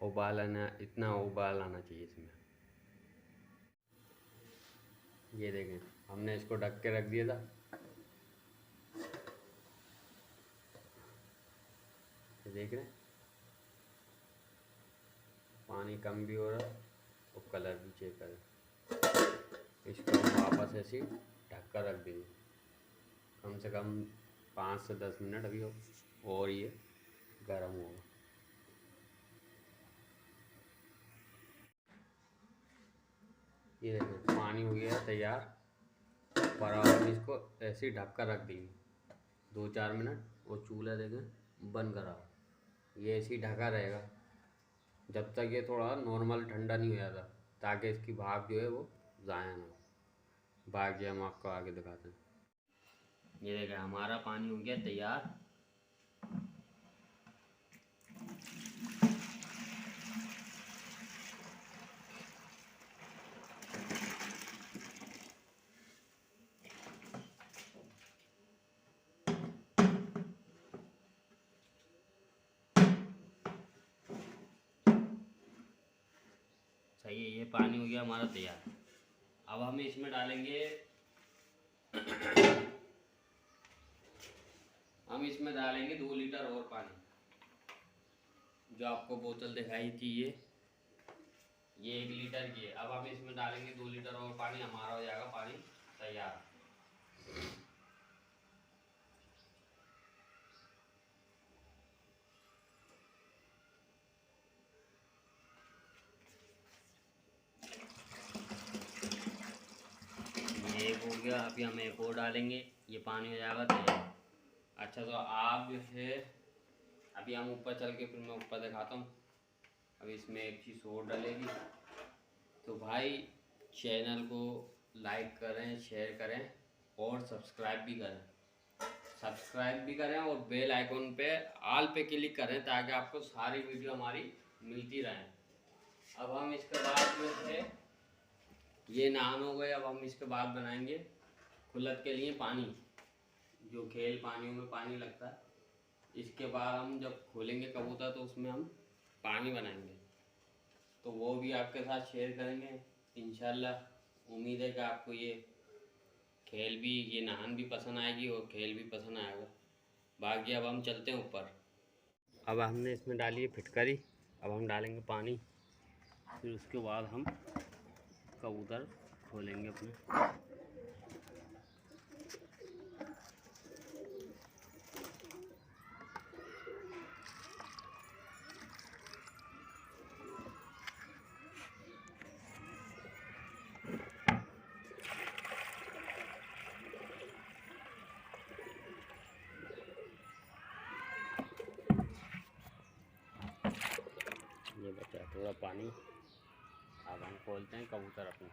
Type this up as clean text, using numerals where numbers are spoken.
उबाल आना, इतना उबाल आना चाहिए इसमें। ये देखें, हमने इसको ढक के रख दिया था। ये देख रहे हैं, पानी कम भी हो रहा है और कलर भी चेक करें। इसको हम वापस ऐसे ही ढक कर रख देंगे कम से कम 5 से 10 मिनट अभी और ये गर्म होगा। ये देखें, पानी हो गया तैयार। पर अब हम इसको ऐसे ही ढक कर रख देंगे 2-4 मिनट। और चूल्हा देखें बंद करा, ये ऐसे ही ढका रहेगा जब तक ये थोड़ा नॉर्मल ठंडा नहीं हो जाता, ताकि इसकी भाप जो है वो ज़ाया ना हो। बाकी हम आपको आगे दिखाते हैं। ये देखें, हमारा पानी हो गया तैयार। सही है, ये पानी हो गया हमारा तैयार। अब हम इसमें डालेंगे हम इसमें डालेंगे 2 लीटर और पानी। जो आपको बोतल दिखाई थी ये 1 लीटर की है। अब हम इसमें डालेंगे 2 लीटर और पानी, हमारा हो जाएगा पानी तैयार। ये एक हो गया, अभी हम एक और डालेंगे, ये पानी हो जाएगा तैयार। अच्छा, तो आप जो है अभी हम ऊपर चल के फिर मैं ऊपर दिखाता हूँ। अभी इसमें एक चीज़ और डलेगी। तो भाई चैनल को लाइक करें, शेयर करें और सब्सक्राइब भी करें और बेल आइकन पे ऑल पे क्लिक करें, ताकि आपको सारी वीडियो हमारी मिलती रहें। अब हम इसके बाद जो है ये नान हो गए। अब हम इसके बाद बनाएंगे खुलत के लिए पानी, जो खेल पानियों में पानी लगता है। इसके बाद हम जब खोलेंगे कबूतर तो उसमें हम पानी बनाएंगे, तो वो भी आपके साथ शेयर करेंगे इंशाल्लाह। उम्मीद है कि आपको ये खेल भी, ये नहान भी पसंद आएगी और खेल भी पसंद आएगा। बाकी अब हम चलते हैं ऊपर। अब हमने इसमें डाली है फिटकरी, अब हम डालेंगे पानी, फिर उसके बाद हम कबूतर खोलेंगे अपने। ये बचा थोड़ा पानी, अब हम खोलते हैं कबूतर अपने।